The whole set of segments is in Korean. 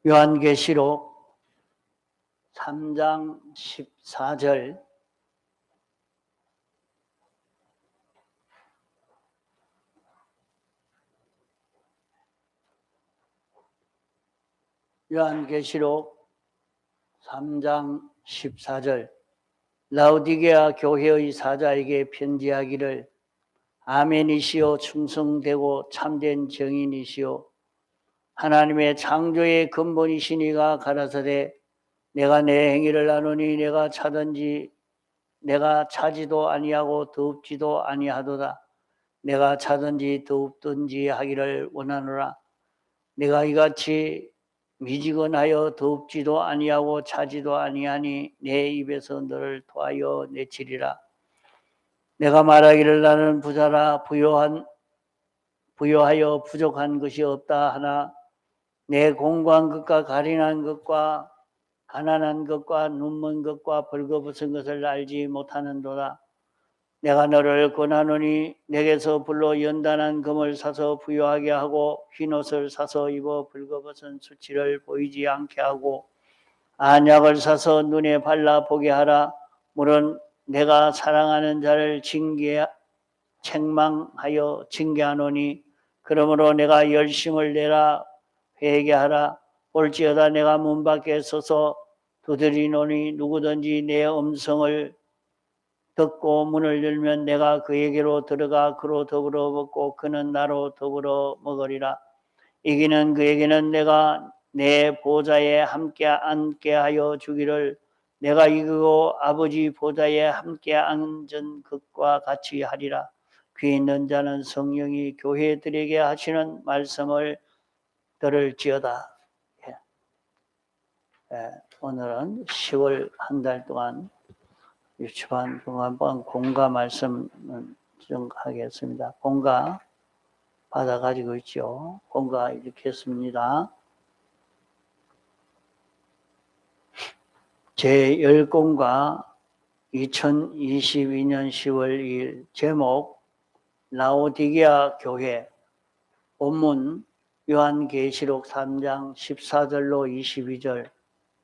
요한계시록 3장 14절 요한계시록 3장 14절 라오디게아 교회의 사자에게 편지하기를 아멘이시오 충성되고 참된 정인이시오 하나님의 창조의 근본이시니가 가라사대 내가 내 행위를 나누니 내가 차지도 아니하고 더웁지도 아니하도다. 내가 차든지 더웁든지 하기를 원하노라. 내가 이같이 미지근하여 더웁지도 아니하고 차지도 아니하니 내 입에서 너를 토하여 내치리라. 내가 말하기를 나는 부자라 부요하여 부족한 것이 없다 하나 내 공고한 것과 가련한 것과 가난한 것과 눈먼 것과 벌거벗은 것을 알지 못하는도다. 내가 너를 권하노니 내게서 불로 연단한 금을 사서 부요하게 하고 흰옷을 사서 입어 벌거벗은 수치를 보이지 않게 하고 안약을 사서 눈에 발라 보게 하라. 물론 내가 사랑하는 자를 책망하여 징계하노니 그러므로 내가 열심을 내라 회개하라. 볼지어다 내가 문 밖에 서서 두드리노니 누구든지 내 음성을 듣고 문을 열면 내가 그에게로 들어가 그로 더불어 먹고 그는 나로 더불어 먹으리라. 이기는 그에게는 내가 내 보좌에 함께 앉게 하여 주기를 내가 이기고 아버지 보좌에 함께 앉은 것과 같이 하리라. 귀 있는 자는 성령이 교회들에게 하시는 말씀을 들을지어다. 오늘은 10월 한 달 동안 유치반 중간반 공가 말씀 좀 하겠습니다. 공가 받아가지고 있죠. 공가 이렇게 했습니다. 제10공가 2022년 10월 2일 제목 라오디게아 교회 본문 요한계시록 3장 14절로 22절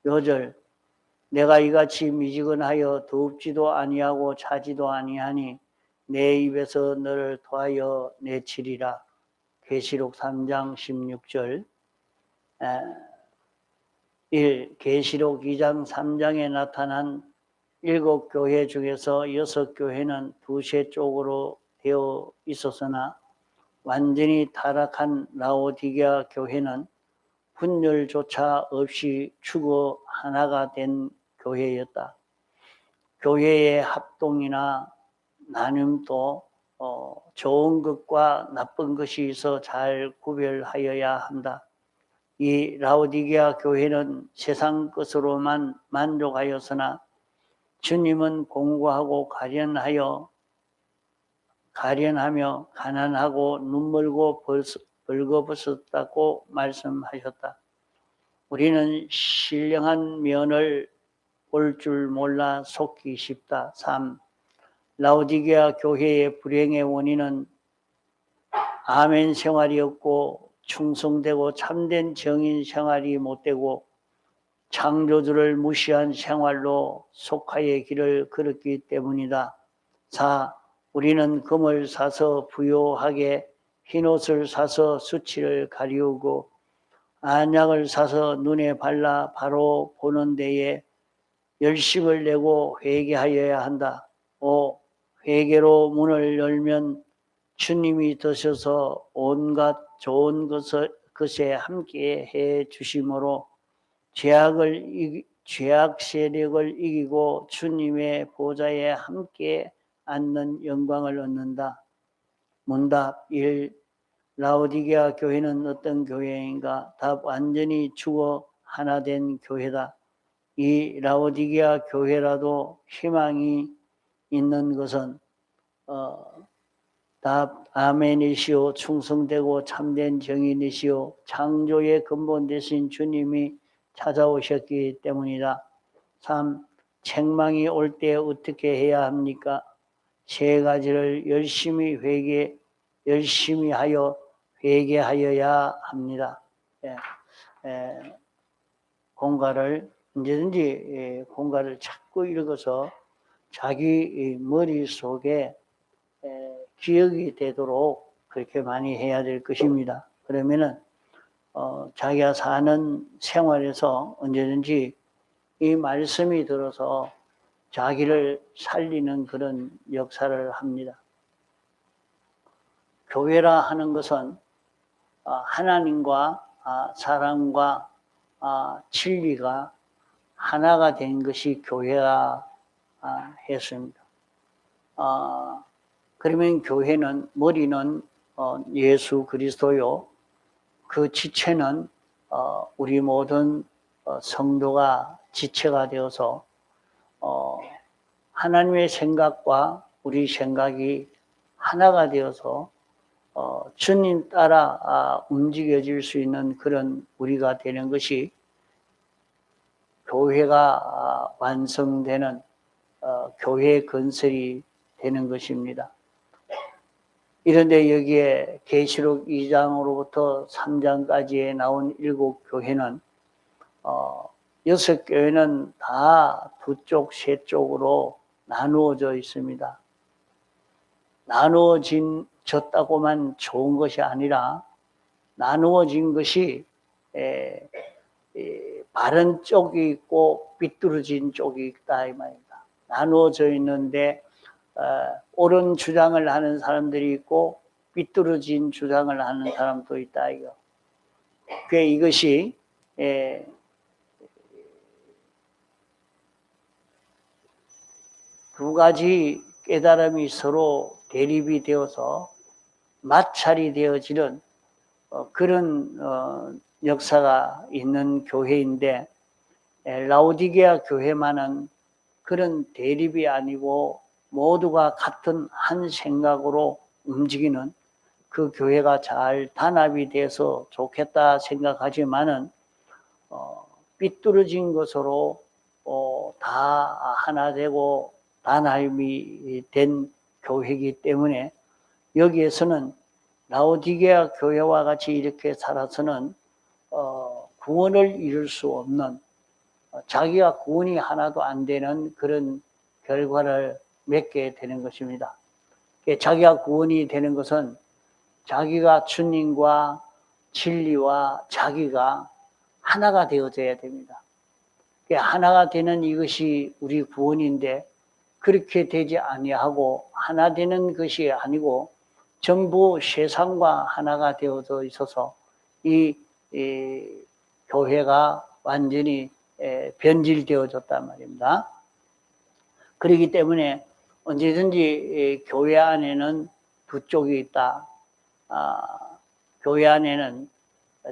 요절 내가 이같이 미지근하여 더웁지도 아니하고 차지도 아니하니 내 입에서 너를 토하여 내치리라. 계시록 3장 16절 1. 계시록 2장 3장에 나타난 7교회 중에서 6교회는 두세 쪽으로 되어 있었으나 완전히 타락한 라오디게아 교회는 분열조차 없이 추구 하나가 된 교회였다. 교회의 합동이나 나눔도 좋은 것과 나쁜 것이 있어 잘 구별하여야 한다. 이 라오디게아 교회는 세상 것으로만 만족하였으나 주님은 공고하고 가련하며 가난하고 눈멀고 벌거벗었다고 말씀하셨다. 우리는 신령한 면을 볼 줄 몰라 속기 쉽다. 3. 라오디게아 교회의 불행의 원인은 아멘 생활이었고 충성되고 참된 정인 생활이 못되고 창조주를 무시한 생활로 속화의 길을 걸었기 때문이다. 4. 우리는 금을 사서 부요하게 흰옷을 사서 수치를 가리우고 안약을 사서 눈에 발라 바로 보는 데에 열심을 내고 회개하여야 한다. 5. 회개로 문을 열면 주님이 드셔서 온갖 좋은 것에 함께 해 주심으로 죄악 세력을 이기고 주님의 보좌에 함께 앉는 영광을 얻는다. 문답 1. 라오디게아 교회는 어떤 교회인가? 답 완전히 죽어 하나 된 교회다. 이 라오디게아 교회라도 희망이 있는 것은 답 아멘이시오 충성되고 참된 정인이시오 창조의 근본 되신 주님이 찾아오셨기 때문이다. 3. 책망이 올 때 어떻게 해야 합니까? 세 가지를 열심히 하여 회개하여야 합니다. 공갈을 언제든지 공갈을 자꾸 읽어서 자기 머릿속에 기억이 되도록 그렇게 많이 해야 될 것입니다. 그러면은 자기가 사는 생활에서 언제든지 이 말씀이 들어서 자기를 살리는 그런 역사를 합니다. 교회라 하는 것은 하나님과 사람과 진리가 하나가 된 것이 교회라 했습니다. 그러면 교회는 머리는 예수 그리스도요. 그 지체는 우리 모든 성도가 지체가 되어서 하나님의 생각과 우리 생각이 하나가 되어서 주님 따라 움직여질 수 있는 그런 우리가 되는 것이 교회가 완성되는 교회 건설이 되는 것입니다. 이런데 여기에 계시록 2장으로부터 3장까지에 나온 7교회는 6교회는 다 2쪽, 3쪽으로 나누어져 있습니다. 나누어졌다고만 좋은 것이 아니라 나누어진 것이 바른 쪽이 있고 삐뚤어진 쪽이 있다 이 말입니다. 나누어져 있는데 옳은 주장을 하는 사람들이 있고 삐뚤어진 주장을 하는 사람도 있다 이거. 이것이 두 가지 깨달음이 서로 대립이 되어서 마찰이 되어지는 그런 역사가 있는 교회인데 라오디게아 교회만은 그런 대립이 아니고 모두가 같은 한 생각으로 움직이는 그 교회가 잘 단합이 돼서 좋겠다 생각하지만은 삐뚤어진 것으로 다 하나 되고 단합이 된 교회이기 때문에 여기에서는 라오디게아 교회와 같이 이렇게 살아서는 구원을 이룰 수 없는 자기가 구원이 하나도 안 되는 그런 결과를 맺게 되는 것입니다. 자기가 구원이 되는 것은 자기가 주님과 진리와 자기가 하나가 되어져야 됩니다. 하나가 되는 이것이 우리 구원인데 그렇게 되지 아니하고 하나 되는 것이 아니고 전부 세상과 하나가 되어져 있어서 이 교회가 완전히 변질되어졌단 말입니다. 그렇기 때문에 언제든지 교회 안에는 2쪽이 있다. 교회 안에는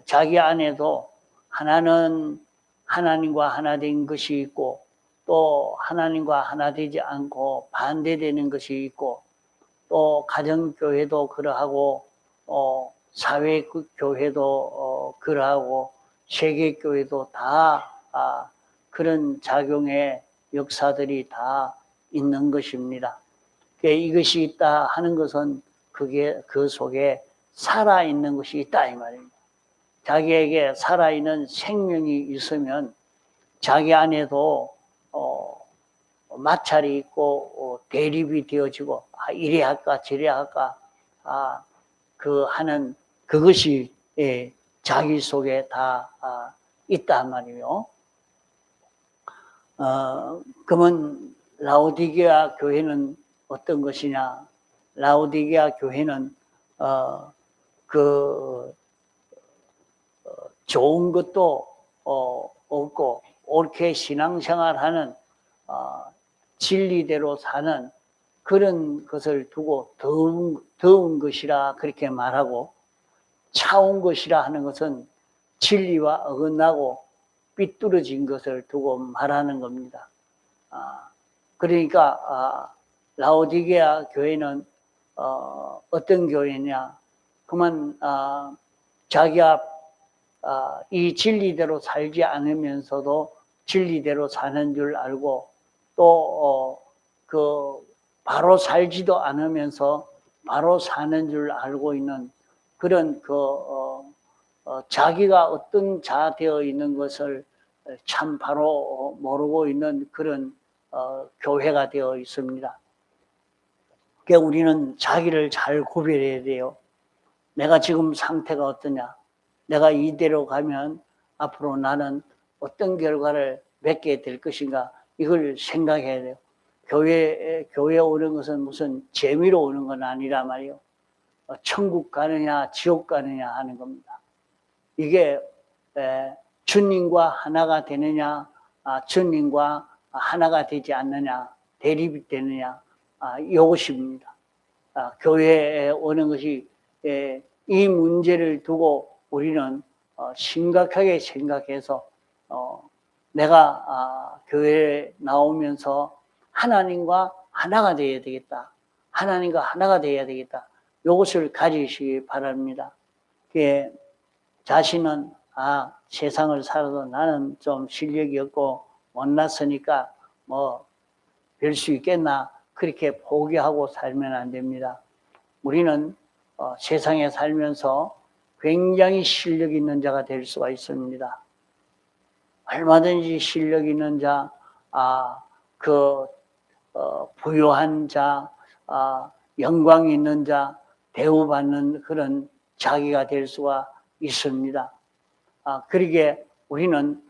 자기 안에도 하나는 하나님과 하나 된 것이 있고 또 하나님과 하나 되지 않고 반대되는 것이 있고 또 가정교회도 그러하고 사회교회도 그러하고 세계교회도 다 그런 작용의 역사들이 다 있는 것입니다. 이것이 있다 하는 것은 그게 그 속에 살아있는 것이 있다 이 말입니다. 자기에게 살아있는 생명이 있으면 자기 안에도 마찰이 있고 대립이 되어지고 이래 할까 저래 할까 그 하는 그것이 자기 속에 다 있단 말이요. 그러면 라오디게아 교회는 어떤 것이냐? 라오디게아 교회는 좋은 것도 없고 옳게 신앙생활하는 진리대로 사는 그런 것을 두고 더운 것이라 그렇게 말하고 차운 것이라 하는 것은 진리와 어긋나고 삐뚤어진 것을 두고 말하는 겁니다. 그러니까 라오디게아 교회는 어떤 교회냐? 그만 자기가 이 진리대로 살지 않으면서도 진리대로 사는 줄 알고 또 바로 살지도 않으면서 바로 사는 줄 알고 있는 그런 자기가 어떤 자 되어 있는 것을 참 바로 모르고 있는 그런 교회가 되어 있습니다. 그러니까 우리는 자기를 잘 구별해야 돼요. 내가 지금 상태가 어떠냐? 내가 이대로 가면 앞으로 나는 어떤 결과를 맺게 될 것인가? 이걸 생각해야 돼요. 교회에 오는 것은 무슨 재미로 오는 건 아니라 말이요. 천국 가느냐, 지옥 가느냐 하는 겁니다. 이게 주님과 하나가 되느냐, 주님과 하나가 되지 않느냐, 대립이 되느냐, 이것입니다. 교회에 오는 것이 이 문제를 두고 우리는 심각하게 생각해서 내가 교회에 나오면서 하나님과 하나가 되어야 되겠다. 하나님과 하나가 되어야 되겠다. 이것을 가지시기 바랍니다. 자신은 세상을 살아도 나는 좀 실력이 없고 못났으니까 뭐 별 수 있겠나 그렇게 포기하고 살면 안 됩니다. 우리는 세상에 살면서 굉장히 실력 있는 자가 될 수가 있습니다. 얼마든지 실력 있는 자, 부유한 자, 영광 있는 자, 대우받는 그런 자기가 될 수가 있습니다. 그러기에 우리는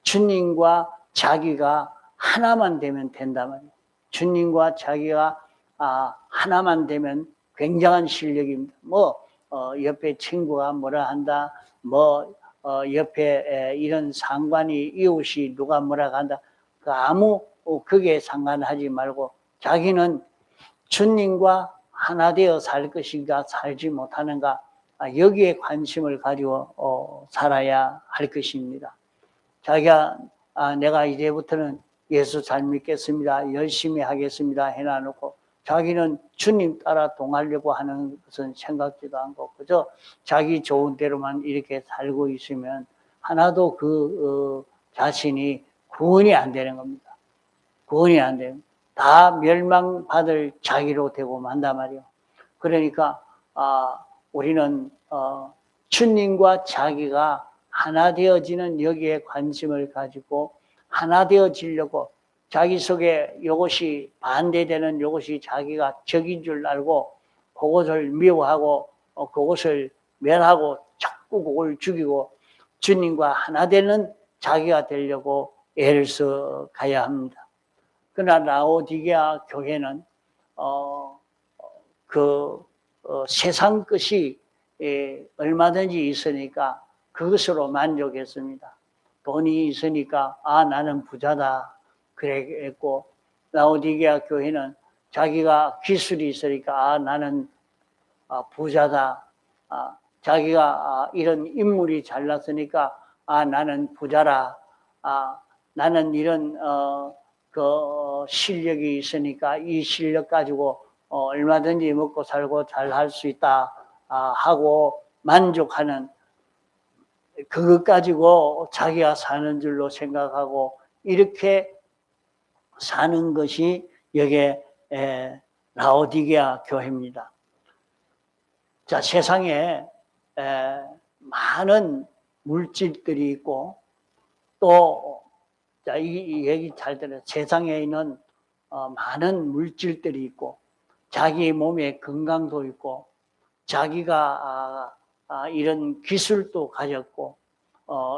주님과 자기가 하나만 되면 된단 말이에요. 주님과 자기가 하나만 되면 굉장한 실력입니다. 옆에 친구가 뭐라 한다, 옆에 이런 상관이, 이웃이 누가 뭐라 한다, 그게 상관하지 말고 자기는 주님과 하나 되어 살 것인가, 살지 못하는가, 여기에 관심을 가지고 살아야 할 것입니다. 자기가 내가 이제부터는 예수 잘 믿겠습니다, 열심히 하겠습니다 해놔놓고 자기는 주님 따라 동하려고 하는 것은 생각지도 않고 그저 자기 좋은 대로만 이렇게 살고 있으면 하나도 그 자신이 구원이 안 되는 겁니다. 구원이 안 돼요. 다 멸망받을 자기로 되고 만단 말이에요. 그러니까 우리는 주님과 자기가 하나 되어지는 여기에 관심을 가지고 하나 되어지려고 자기 속에 이것이 반대되는 이것이 자기가 적인 줄 알고 그것을 미워하고 그것을 멸하고 자꾸 그걸 죽이고 주님과 하나 되는 자기가 되려고 애를 써 가야 합니다. 그러나 라오디게아 교회는 세상 것이 얼마든지 있으니까 그것으로 만족했습니다. 돈이 있으니까 나는 부자다 그랬고, 라오디게아 교회는 자기가 기술이 있으니까 나는 부자다. 자기가 이런 인물이 잘났으니까 나는 부자라. 나는 이런 실력이 있으니까 이 실력 가지고 얼마든지 먹고 살고 잘 할 수 있다 하고 만족하는, 그것 가지고 자기가 사는 줄로 생각하고 이렇게 사는 것이 여기에 라오디게아 교회입니다. 자, 세상에 많은 물질들이 있고 또 이 얘기 잘 들어요. 세상에 있는 많은 물질들이 있고 자기 몸에 건강도 있고 자기가 이런 기술도 가졌고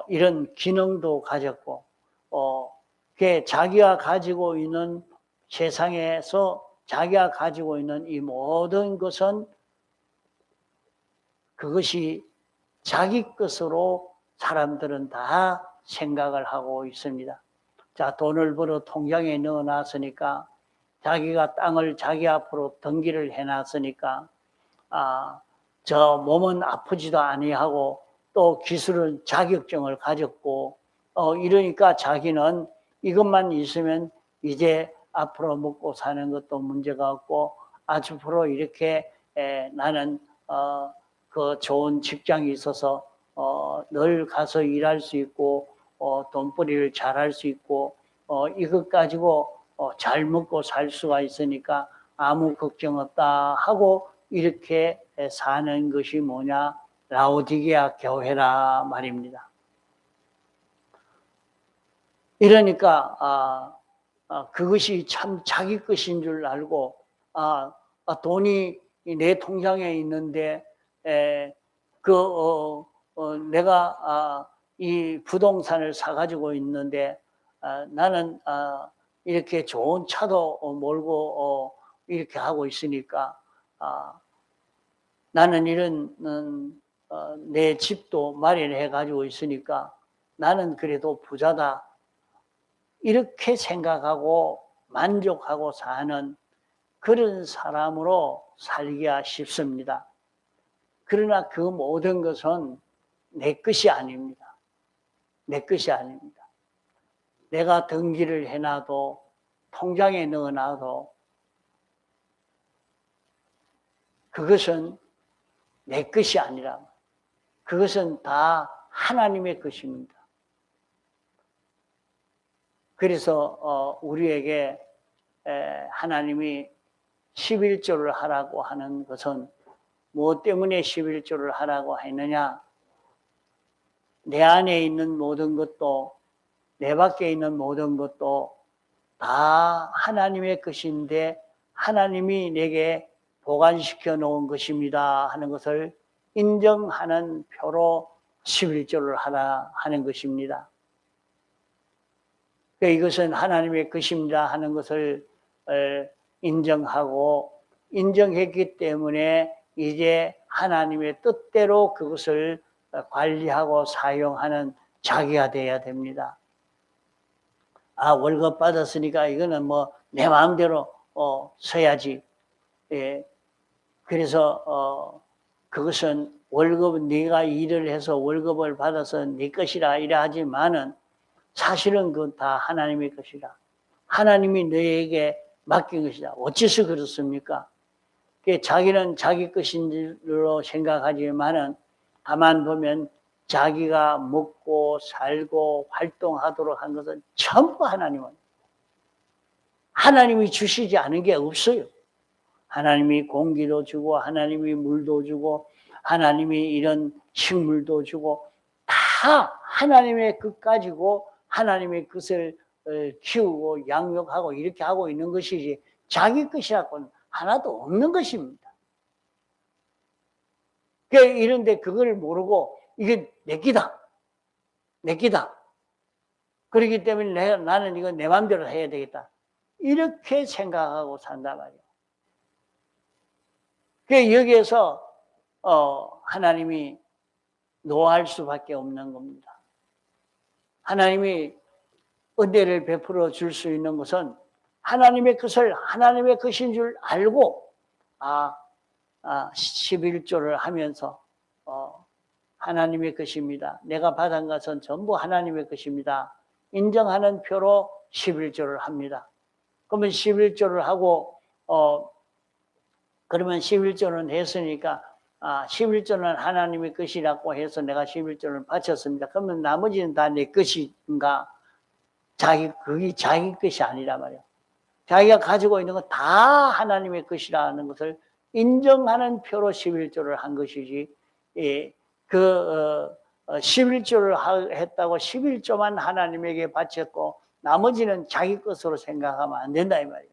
이런 기능도 가졌고 자기가 가지고 있는 세상에서 자기가 가지고 있는 이 모든 것은 그것이 자기 것으로 사람들은 다 생각을 하고 있습니다. 자, 돈을 벌어 통장에 넣어놨으니까 자기가 땅을 자기 앞으로 등기를 해놨으니까 저 몸은 아프지도 아니하고 또 기술은 자격증을 가졌고 이러니까 자기는 이것만 있으면 이제 앞으로 먹고 사는 것도 문제가 없고 앞으로 이렇게 나는 그 좋은 직장이 있어서 늘 가서 일할 수 있고 돈벌이를 잘할 수 있고 이것 가지고 잘 먹고 살 수가 있으니까 아무 걱정 없다 하고 이렇게 사는 것이 뭐냐? 라오디게아 교회라 말입니다. 이러니까 그것이 참 자기 것인 줄 알고 돈이 내 통장에 있는데 내가 이 부동산을 사가지고 있는데 나는 이렇게 좋은 차도 몰고 이렇게 하고 있으니까 나는 이런 내 집도 마련해 가지고 있으니까 나는 그래도 부자다. 이렇게 생각하고 만족하고 사는 그런 사람으로 살기가 쉽습니다. 그러나 그 모든 것은 내 것이 아닙니다. 내 것이 아닙니다. 내가 등기를 해놔도 통장에 넣어놔도 그것은 내 것이 아니라 그것은 다 하나님의 것입니다. 그래서 우리에게 하나님이 11조를 하라고 하는 것은 무엇 때문에 11조를 하라고 했느냐? 내 안에 있는 모든 것도 내 밖에 있는 모든 것도 다 하나님의 것인데 하나님이 내게 보관시켜 놓은 것입니다 하는 것을 인정하는 표로 11조를 하라 하는 것입니다. 이것은 하나님의 것입니다 하는 것을 인정했기 때문에 이제 하나님의 뜻대로 그것을 관리하고 사용하는 자기가 되어야 됩니다. 월급 받았으니까 이거는 뭐 내 마음대로 써야지. 예. 그래서 그것은 월급은 네가 일을 해서 월급을 받아서 네 것이라 이래 하지만은 사실은 그건 다 하나님의 것이라. 하나님이 너에게 맡긴 것이다. 어째서 그렇습니까? 자기는 자기 것인 줄로 생각하지만은 가만 보면 자기가 먹고 살고 활동하도록 한 것은 전부 하나님이 주시지 않은 게 없어요. 하나님이 공기도 주고 하나님이 물도 주고 하나님이 이런 식물도 주고 다 하나님의 것 가지고 하나님의 것을 키우고 양육하고 이렇게 하고 있는 것이지 자기 것이라고는 하나도 없는 것입니다. 이런데 그걸 모르고 이게 내 끼다. 그렇기 때문에 나는 이거 내 마음대로 해야 되겠다. 이렇게 생각하고 산단 말이에요. 여기에서 하나님이 노할 수밖에 없는 겁니다. 하나님이 은혜를 베풀어 줄 수 있는 것은 하나님의 것을 하나님의 것인 줄 알고 11조를 하면서 하나님의 것입니다. 내가 받은 것은 전부 하나님의 것입니다. 인정하는 표로 11조를 합니다. 그러면 11조를 하고 그러면 11조는 했으니까 11조는 하나님의 것이라고 해서 내가 11조를 바쳤습니다. 그러면 나머지는 다 내 것인가? 그게 자기 것이 아니란 말이에요. 자기가 가지고 있는 건 다 하나님의 것이라는 것을 인정하는 표로 11조를 한 것이지, 11조를 했다고 11조만 하나님에게 바쳤고, 나머지는 자기 것으로 생각하면 안 된다, 이 말이에요.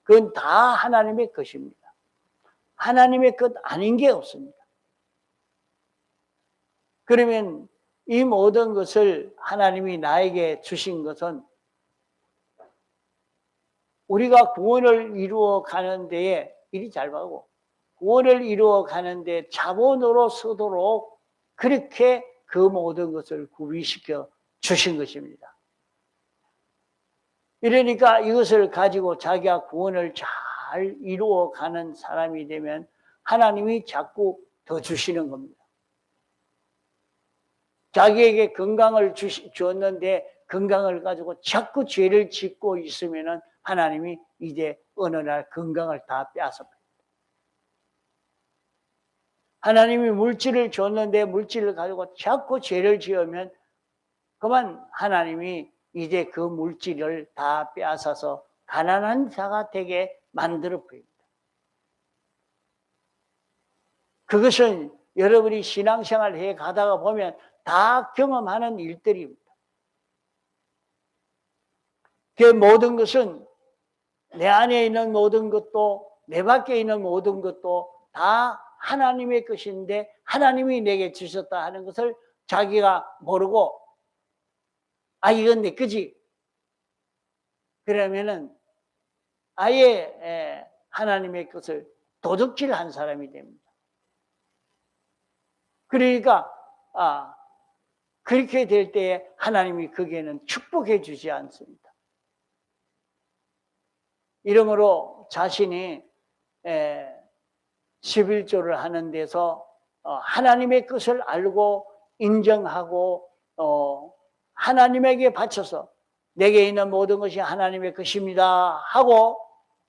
그건 다 하나님의 것입니다. 하나님의 것 아닌 게 없습니다. 그러면 이 모든 것을 하나님이 나에게 주신 것은 우리가 구원을 이루어 가는 데에 이리 잘 봐고 구원을 이루어 가는데 자본으로 서도록 그렇게 그 모든 것을 구비시켜 주신 것입니다. 이러니까 이것을 가지고 자기가 구원을 잘 이루어 가는 사람이 되면 하나님이 자꾸 더 주시는 겁니다. 자기에게 건강을 주었는데 건강을 가지고 자꾸 죄를 짓고 있으면 하나님이 이제 어느 날 건강을 다 빼앗아버립니다. 하나님이 물질을 줬는데 물질을 가지고 자꾸 죄를 지으면 그만 하나님이 이제 그 물질을 다 빼앗아서 가난한 자가 되게 만들어 버립니다. 그것은 여러분이 신앙생활을 해 가다가 보면 다 경험하는 일들입니다. 그 모든 것은 내 안에 있는 모든 것도 내 밖에 있는 모든 것도 다 하나님의 것인데 하나님이 내게 주셨다 하는 것을 자기가 모르고 이건 내 거지. 그러면은 아예 하나님의 것을 도둑질한 사람이 됩니다. 그러니까 그렇게 될 때에 하나님이 거기에는 축복해 주지 않습니다. 이러므로 자신이 11조를 하는 데서 하나님의 것을 알고 인정하고 하나님에게 바쳐서 내게 있는 모든 것이 하나님의 것입니다 하고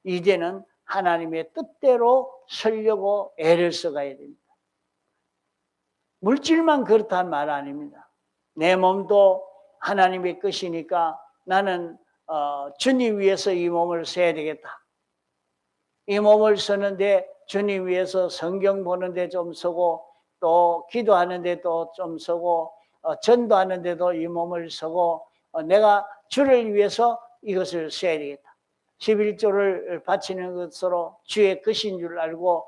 이제는 하나님의 뜻대로 살려고 애를 써가야 됩니다. 물질만 그렇다는 말 아닙니다. 내 몸도 하나님의 것이니까 나는 주님 위해서 이 몸을 써야 되겠다. 이 몸을 쓰는데 주님 위해서 성경 보는데 좀 쓰고 또 기도하는데 또 좀 쓰고 전도하는데도 이 몸을 쓰고 내가 주를 위해서 이것을 써야 되겠다. 11조를 바치는 것으로 주의 것인 줄 알고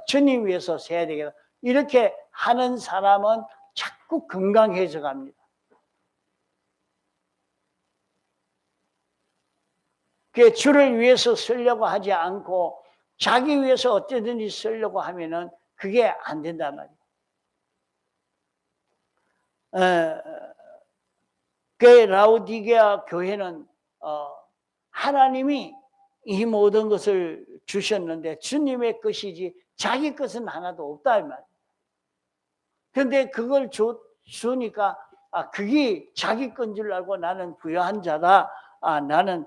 주님 위해서 써야 되겠다. 이렇게 하는 사람은 자꾸 건강해져 갑니다. 그 주를 위해서 쓰려고 하지 않고 자기 위해서 어쩌든지 쓰려고 하면은 그게 안 된단 말이에요. 그 라우디게아 교회는 하나님이 이 모든 것을 주셨는데 주님의 것이지 자기 것은 하나도 없다 이 말이에요. 그런데 그걸 주니까 그게 자기 건 줄 알고 나는 부유한 자다. 나는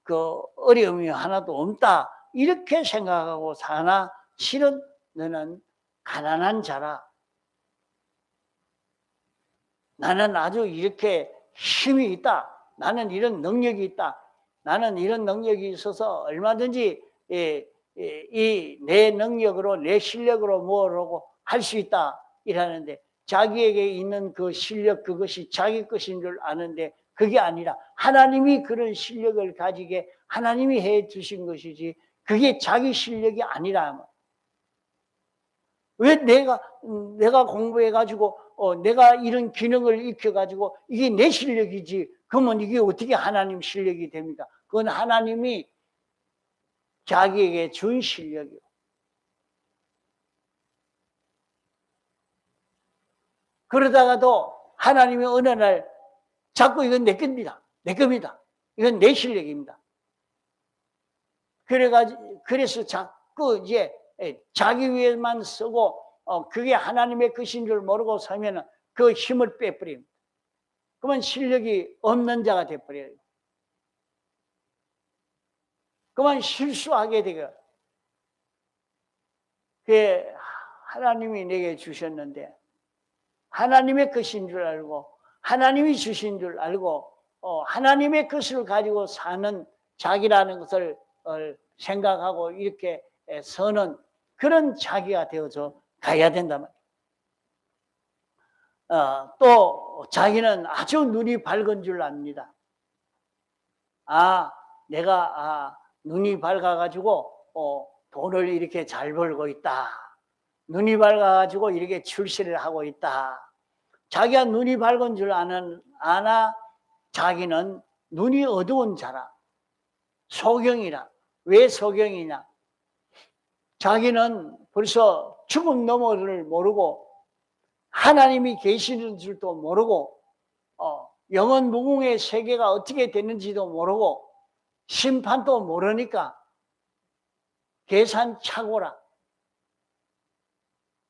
그 어려움이 하나도 없다. 이렇게 생각하고 사나 실은 너는 가난한 자라. 나는 아주 이렇게 힘이 있다. 나는 이런 능력이 있다. 나는 이런 능력이 있어서 얼마든지 이 내 능력으로 내 실력으로 뭐라고 할 수 있다. 이라는데 자기에게 있는 그 실력 그것이 자기 것인 줄 아는데 그게 아니라 하나님이 그런 실력을 가지게 하나님이 해 주신 것이지 그게 자기 실력이 아니라 왜 내가 공부해 가지고 내가 이런 기능을 익혀 가지고 이게 내 실력이지 그러면 이게 어떻게 하나님 실력이 됩니까? 그건 하나님이 자기에게 준 실력이요. 그러다가도 하나님이 어느 날 자꾸 이건 내 겁니다. 내 겁니다. 이건 내 실력입니다. 그래서 자꾸 이제 자기 위해만 쓰고 그게 하나님의 것인 줄 모르고 서면은 그 힘을 빼버립니다. 그러면 실력이 없는 자가 돼버려요. 그만 실수하게 되고 그 하나님이 내게 주셨는데 하나님의 것인 줄 알고 하나님이 주신 줄 알고 하나님의 것을 가지고 사는 자기라는 것을 생각하고 이렇게 서는 그런 자기가 되어서 가야 된단 말이에요. 또 자기는 아주 눈이 밝은 줄 압니다. 내가 눈이 밝아가지고 돈을 이렇게 잘 벌고 있다. 눈이 밝아가지고 이렇게 출세를 하고 있다. 자기가 눈이 밝은 줄 아나 자기는 눈이 어두운 자라. 소경이라. 왜 소경이냐? 자기는 벌써 죽음 너머를 모르고 하나님이 계시는 줄도 모르고 영원 무궁의 세계가 어떻게 되는지도 모르고 심판도 모르니까 계산착오라.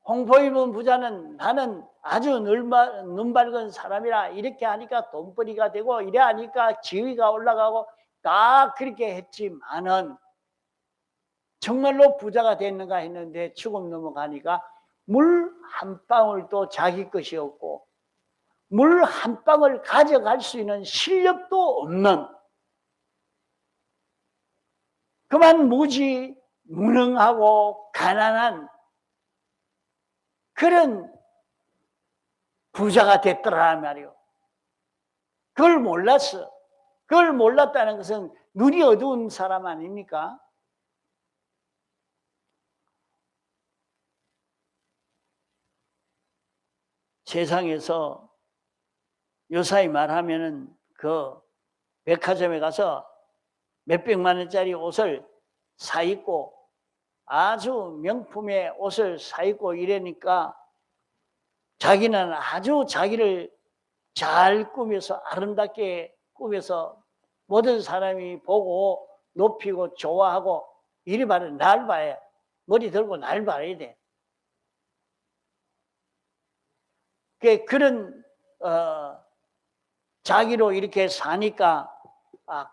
홍포 입은 부자는 나는 아주 눈 밝은 사람이라 이렇게 하니까 돈벌이가 되고 이래 하니까 지위가 올라가고 다 그렇게 했지만은 정말로 부자가 됐는가 했는데 죽음 넘어가니까 물 한 방울도 자기 것이 없고 물 한 방울 가져갈 수 있는 실력도 없는 그만 무지 무능하고 가난한 그런 부자가 됐더라 말이요. 그걸 몰랐어. 그걸 몰랐다는 것은 눈이 어두운 사람 아닙니까? 세상에서 요사이 말하면은 그 백화점에 가서 몇백만 원짜리 옷을 사 입고 아주 명품의 옷을 사 입고 이러니까 자기는 아주 자기를 잘 꾸며서 아름답게 꾸며서 모든 사람이 보고 높이고 좋아하고 이리 말은 날 봐야 머리 들고 날 봐야 돼. 그런 자기로 이렇게 사니까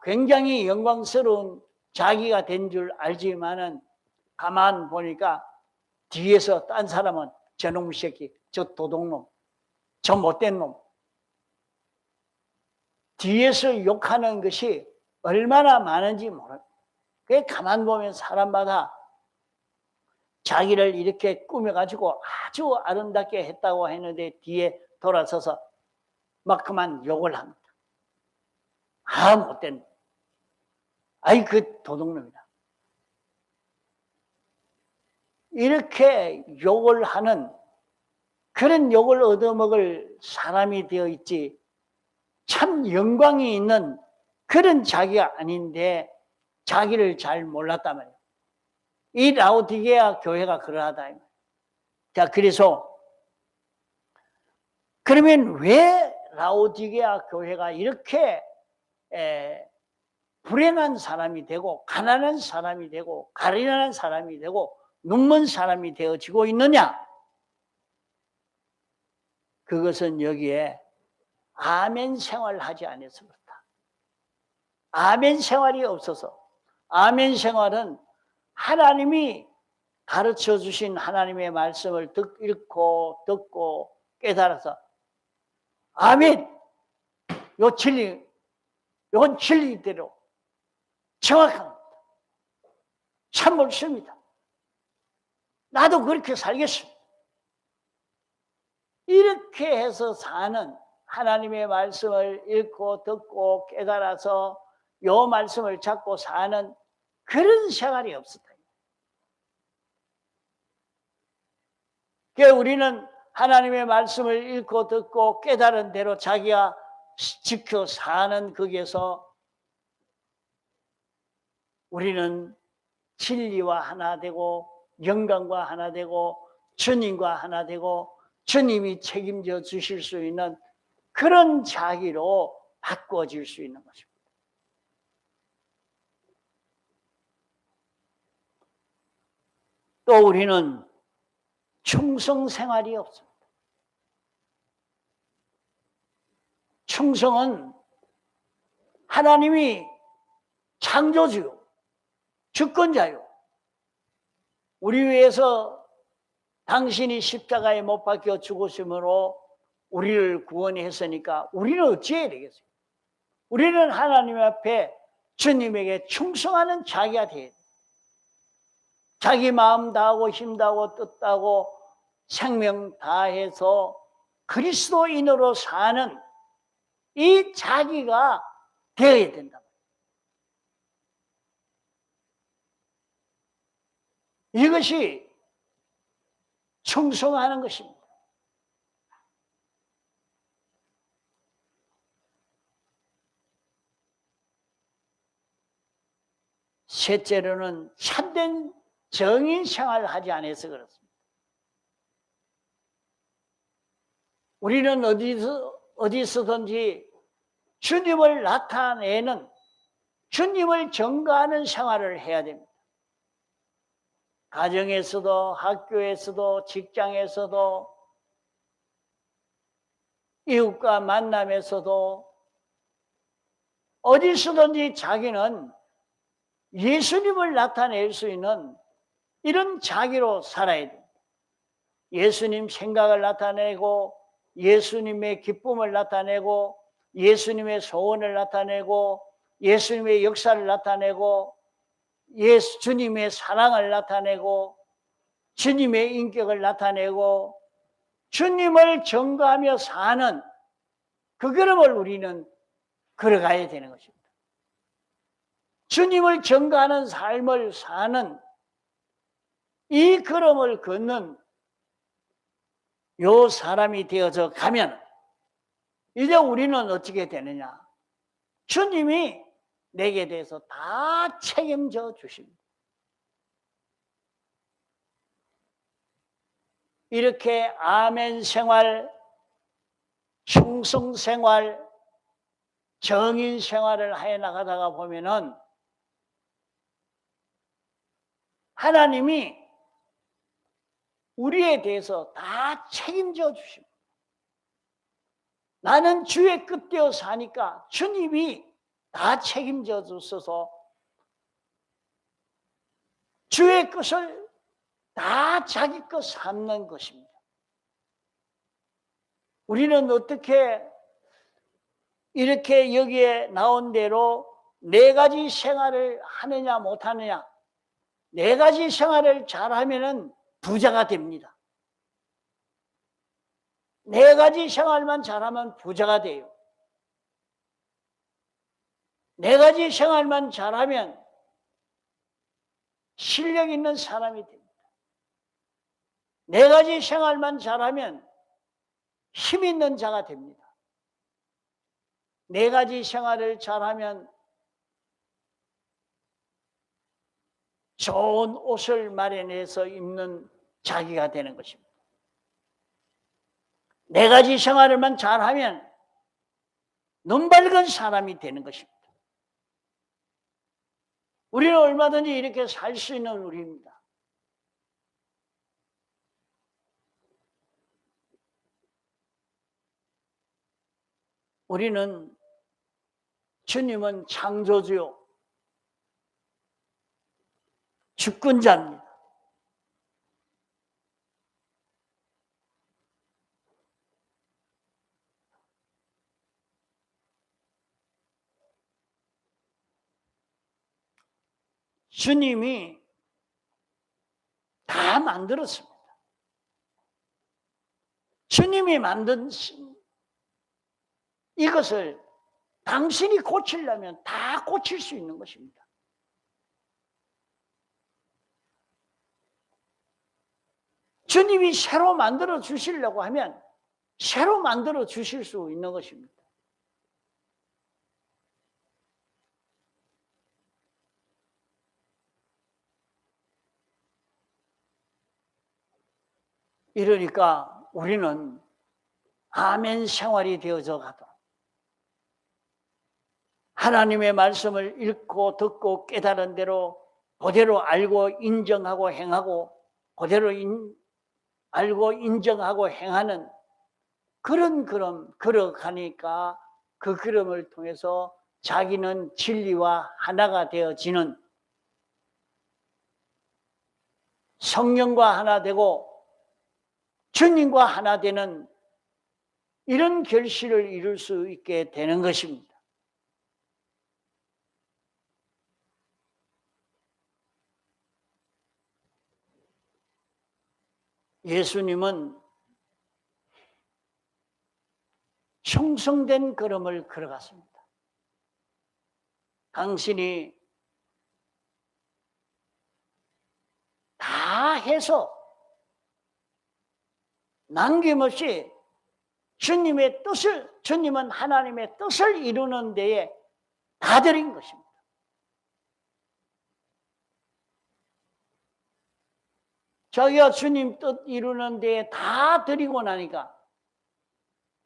굉장히 영광스러운 자기가 된 줄 알지만은 가만 보니까 뒤에서 딴 사람은 저놈 새끼, 저 도둑놈, 저 못된 놈 뒤에서 욕하는 것이 얼마나 많은지 모릅니다. 그게 가만 보면 사람마다 자기를 이렇게 꾸며가지고 아주 아름답게 했다고 했는데 뒤에 돌아서서 막 그만 욕을 합니다. 못된 놈. 아이 그 도둑놈이다. 이렇게 욕을 하는 그런 욕을 얻어먹을 사람이 되어 있지 참 영광이 있는 그런 자기가 아닌데 자기를 잘 몰랐단 말이에요. 이 라오디게아 교회가 그러하다. 자, 그래서 그러면 왜 라오디게아 교회가 이렇게 불행한 사람이 되고 가난한 사람이 되고 가련한 사람이 되고 눈먼 사람이 되어지고 있느냐? 그것은 여기에 아멘 생활을 하지 않아서 그렇다. 아멘 생활이 없어서. 아멘 생활은 하나님이 가르쳐 주신 하나님의 말씀을 읽고 듣고 깨달아서 아멘! 요 진리, 요건 진리대로 정확합니다. 참 옳습니다. 나도 그렇게 살겠습니다. 이렇게 해서 사는 하나님의 말씀을 읽고 듣고 깨달아서 요 말씀을 잡고 사는 그런 생활이 없었다. 그러니까 우리는 하나님의 말씀을 읽고 듣고 깨달은 대로 자기가 지켜 사는 거기에서 우리는 진리와 하나 되고 영광과 하나 되고 주님과 하나 되고 주님이 책임져 주실 수 있는 그런 자기로 바꿔질 수 있는 것입니다. 또 우리는 충성 생활이 없습니다. 충성은 하나님이 창조주요, 주권자요. 우리 위해서 당신이 십자가에 못 박혀 죽으심으로 우리를 구원했으니까 우리는 어찌해야 되겠어요? 우리는 하나님 앞에 주님에게 충성하는 자기가 돼야 돼요. 자기 마음 다하고 힘 다하고 뜻 다하고 생명 다해서 그리스도인으로 사는 이 자기가 되어야 된다. 이것이 충성하는 것입니다. 셋째로는 참된 정인 생활을 하지 않아서 그렇습니다. 우리는 어디서든지 주님을 나타내는, 주님을 증거하는 생활을 해야 됩니다. 가정에서도, 학교에서도, 직장에서도, 이웃과 만남에서도 어디서든지 자기는 예수님을 나타낼 수 있는 이런 자기로 살아야 됩니다. 예수님 생각을 나타내고 예수님의 기쁨을 나타내고 예수님의 소원을 나타내고 예수님의 역사를 나타내고 주님의 사랑을 나타내고 주님의 인격을 나타내고 주님을 증거하며 사는 그 걸음을 우리는 걸어가야 되는 것입니다. 주님을 증거하는 삶을 사는 이 걸음을 걷는 요 사람이 되어져 가면 이제 우리는 어떻게 되느냐? 주님이 내게 대해서 다 책임져 주십니다. 이렇게 아멘 생활, 충성 생활, 정인 생활을 해 나가다가 보면은 하나님이 우리에 대해서 다 책임져 주십니다. 나는 주의 끝되어 사니까 주님이 다 책임져 주셔서 주의 것을 다 자기 것 삼는 것입니다. 우리는 어떻게 이렇게 여기에 나온 대로 네 가지 생활을 하느냐 못하느냐, 네 가지 생활을 잘하면은 부자가 됩니다. 네 가지 생활만 잘하면 부자가 돼요. 네 가지 생활만 잘하면 실력 있는 사람이 됩니다. 네 가지 생활만 잘하면 힘 있는 자가 됩니다. 네 가지 생활을 잘하면 좋은 옷을 마련해서 입는 자기가 되는 것입니다. 네 가지 생활을만 잘하면 눈 밝은 사람이 되는 것입니다. 우리는 얼마든지 이렇게 살 수 있는 우리입니다. 우리는 주님은 창조주요, 주권자입니다. 주님이 다 만들었습니다. 주님이 만든 이것을 당신이 고치려면 다 고칠 수 있는 것입니다. 주님이 새로 만들어 주시려고 하면 새로 만들어 주실 수 있는 것입니다. 이러니까 우리는 아멘 생활이 되어져 가도 하나님의 말씀을 읽고 듣고 깨달은 대로 그대로 알고 인정하고 행하고 그대로 알고 인정하고 행하는 그런 걸음 걸어가니까 그 걸음을 통해서 자기는 진리와 하나가 되어지는, 성령과 하나 되고 주님과 하나 되는 이런 결실을 이룰 수 있게 되는 것입니다. 예수님은 형성된 걸음을 걸어갔습니다. 당신이 다 해서 남김없이 주님의 뜻을, 주님은 하나님의 뜻을 이루는 데에 다 드린 것입니다. 자기가 주님 뜻 이루는 데에 다 드리고 나니까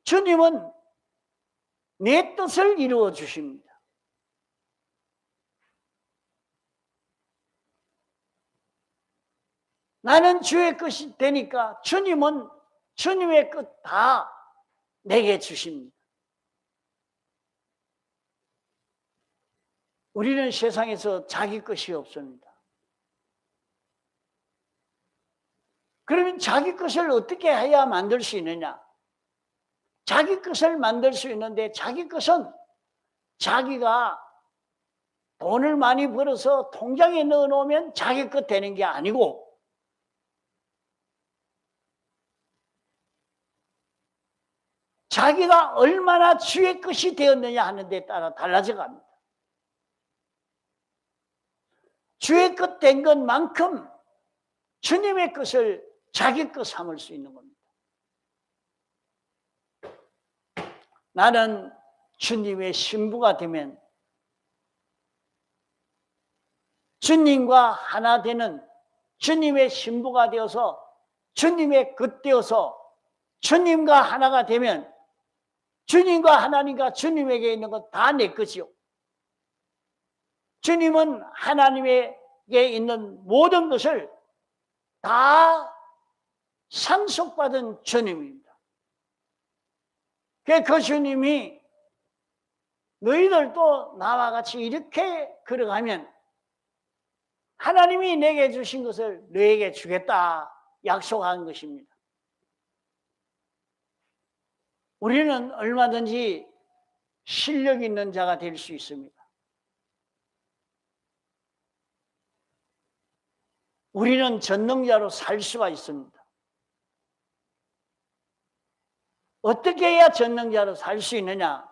주님은 내 뜻을 이루어 주십니다. 나는 주의 것이 되니까 주님은 주님의 것 다 내게 주십니다. 우리는 세상에서 자기 것이 없습니다. 그러면 자기 것을 어떻게 해야 만들 수 있느냐? 자기 것을 만들 수 있는데 자기 것은 자기가 돈을 많이 벌어서 통장에 넣어놓으면 자기 것 되는 게 아니고 자기가 얼마나 주의 것이 되었느냐 하는 데 따라 달라져 갑니다. 주의 것 된 것만큼 주님의 것을 자기 것 삼을 수 있는 겁니다. 나는 주님의 신부가 되면 주님과 하나 되는 주님의 신부가 되어서 주님의 것 되어서 주님과 하나가 되면 주님과 하나님과 주님에게 있는 것 다 내 것이요. 주님은 하나님에게 있는 모든 것을 다 상속받은 주님입니다. 그 주님이 너희들도 나와 같이 이렇게 걸어가면 하나님이 내게 주신 것을 너에게 주겠다 약속한 것입니다. 우리는 얼마든지 실력 있는 자가 될 수 있습니다. 우리는 전능자로 살 수가 있습니다. 어떻게 해야 전능자로 살 수 있느냐?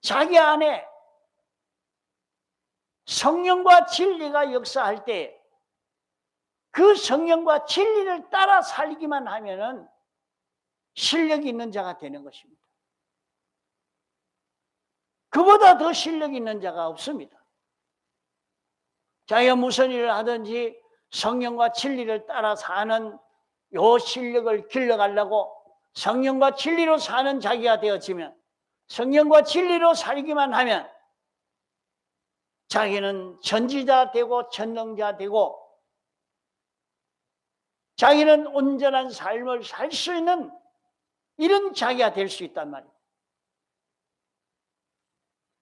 자기 안에 성령과 진리가 역사할 때 그 성령과 진리를 따라 살기만 하면은 실력 있는 자가 되는 것입니다. 그보다 더 실력 있는 자가 없습니다. 자기가 무슨 일을 하든지 성령과 진리를 따라 사는 요 실력을 길러가려고 성령과 진리로 사는 자기가 되어지면 성령과 진리로 살기만 하면 자기는 전지자 되고 전능자 되고 자기는 온전한 삶을 살 수 있는 이런 자기가 될 수 있단 말이에요.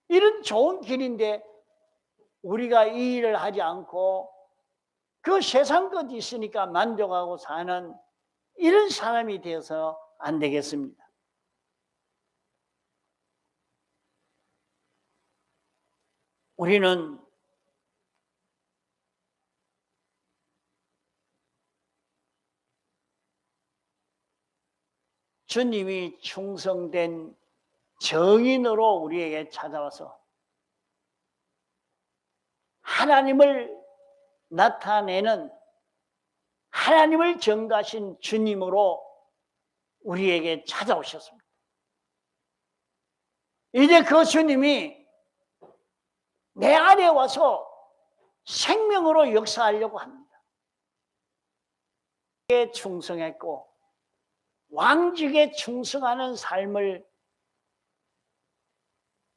이런 좋은 길인데 우리가 이 일을 하지 않고 그 세상 것 있으니까 만족하고 사는 이런 사람이 되어서 안 되겠습니다. 우리는 주님이 충성된 정인으로 우리에게 찾아와서 하나님을 나타내는 하나님을 전가하신 주님으로 우리에게 찾아오셨습니다. 이제 그 주님이 내 안에 와서 생명으로 역사하려고 합니다. 충성했고 왕직에 충성하는 삶을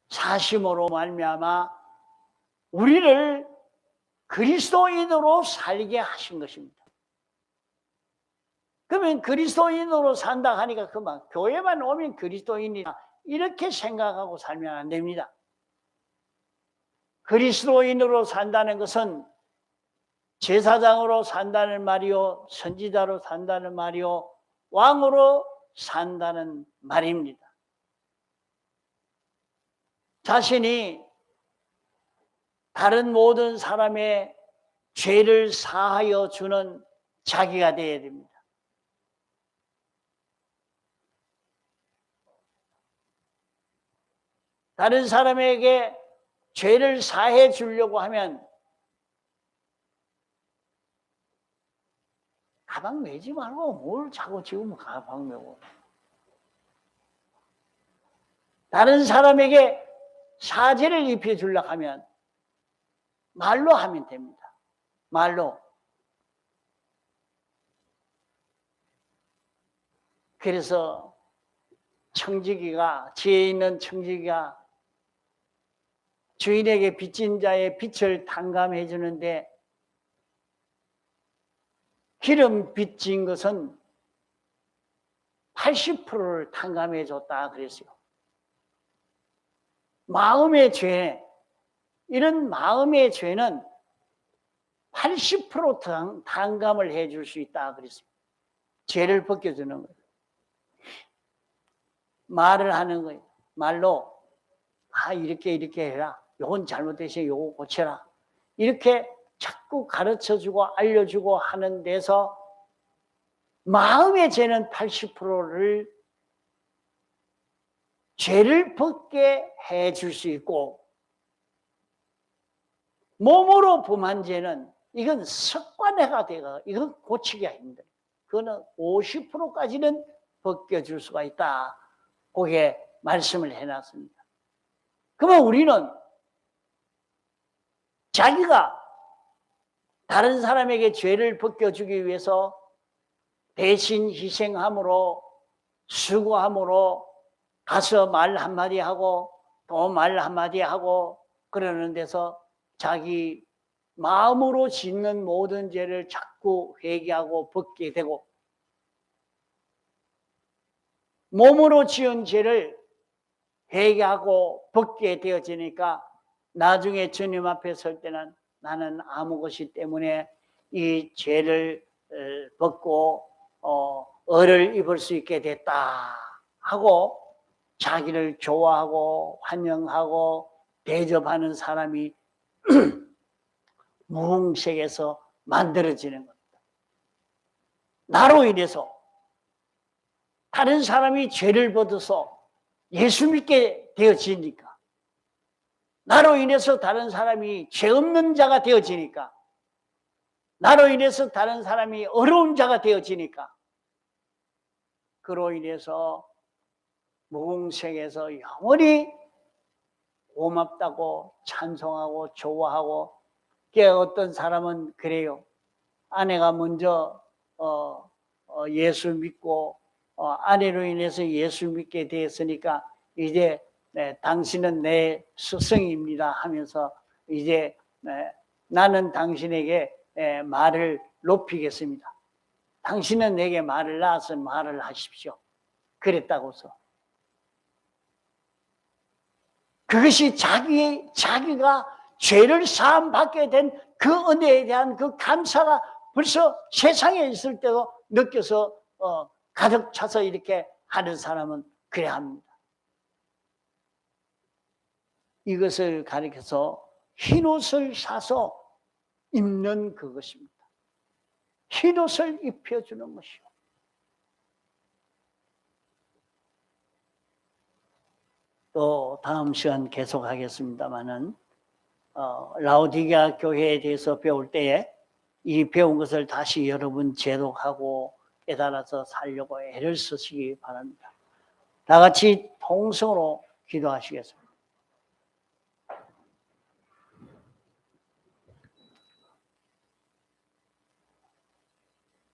사심으로 말미암아 우리를 그리스도인으로 살게 하신 것입니다. 그러면 그리스도인으로 산다 하니까 그만 교회만 오면 그리스도인이다 이렇게 생각하고 살면 안 됩니다. 그리스도인으로 산다는 것은 제사장으로 산다는 말이요, 선지자로 산다는 말이요, 왕으로 산다는 말입니다. 자신이 다른 모든 사람의 죄를 사하여 주는 자기가 되어야 됩니다. 다른 사람에게 죄를 사해 주려고 하면 가방 메지 말고 뭘 자꾸 지금 가방 메고. 다른 사람에게 사죄를 입혀 주려고 하면 말로 하면 됩니다. 말로. 그래서 청지기가, 지혜 있는 청지기가 주인에게 빚진 자의 빚을 탕감해 주는데 기름 빚진 것은 80%를 탕감해 줬다 그랬어요. 마음의 죄, 이런 마음의 죄는 80% 탕감을 해 줄 수 있다 그랬어요. 죄를 벗겨주는 거예요. 말을 하는 거예요. 말로 이렇게 해라. 요건 잘못되시면 요거 고쳐라. 이렇게 자꾸 가르쳐주고 알려주고 하는 데서 마음의 죄는 80%를 죄를 벗게 해 줄 수 있고 몸으로 범한 죄는 이건 습관화가 되고 이건 고치기가 힘들어요. 그거는 50%까지는 벗겨줄 수가 있다. 그게 말씀을 해놨습니다. 그러면 우리는 자기가 다른 사람에게 죄를 벗겨주기 위해서 대신 희생함으로 수고함으로 가서 말 한마디 하고 또 말 한마디 하고 그러는 데서 자기 마음으로 짓는 모든 죄를 자꾸 회개하고 벗게 되고 몸으로 지은 죄를 회개하고 벗게 되어지니까 나중에 주님 앞에 설 때는 나는 아무 것이 때문에 이 죄를 벗고 의를 입을 수 있게 됐다 하고 자기를 좋아하고 환영하고 대접하는 사람이 무흥색에서 만들어지는 겁니다. 나로 인해서 다른 사람이 죄를 벗어서 예수 믿게 되어지니까 나로 인해서 다른 사람이 죄 없는 자가 되어지니까 나로 인해서 다른 사람이 어려운 자가 되어지니까 그로 인해서 무궁색에서 영원히 고맙다고 찬송하고 좋아하고 어떤 사람은 그래요. 아내가 먼저 예수 믿고 아내로 인해서 예수 믿게 되었으니까 이제 당신은 내 스승입니다 하면서 이제 나는 당신에게 말을 높이겠습니다. 당신은 내게 말을 낳아서 말을 하십시오. 그랬다고서. 그것이 자기가 죄를 사함받게 된 그 은혜에 대한 그 감사가 벌써 세상에 있을 때도 느껴서 가득 차서 이렇게 하는 사람은 그래야 합니다. 이것을 가리켜서 흰옷을 사서 입는 그것입니다. 흰옷을 입혀주는 것이요. 또 다음 시간 계속하겠습니다마는 라오디게아 교회에 대해서 배울 때에 이 배운 것을 다시 여러분 제독하고 깨달아서 살려고 애를 쓰시기 바랍니다. 다 같이 통성으로 기도하시겠습니다.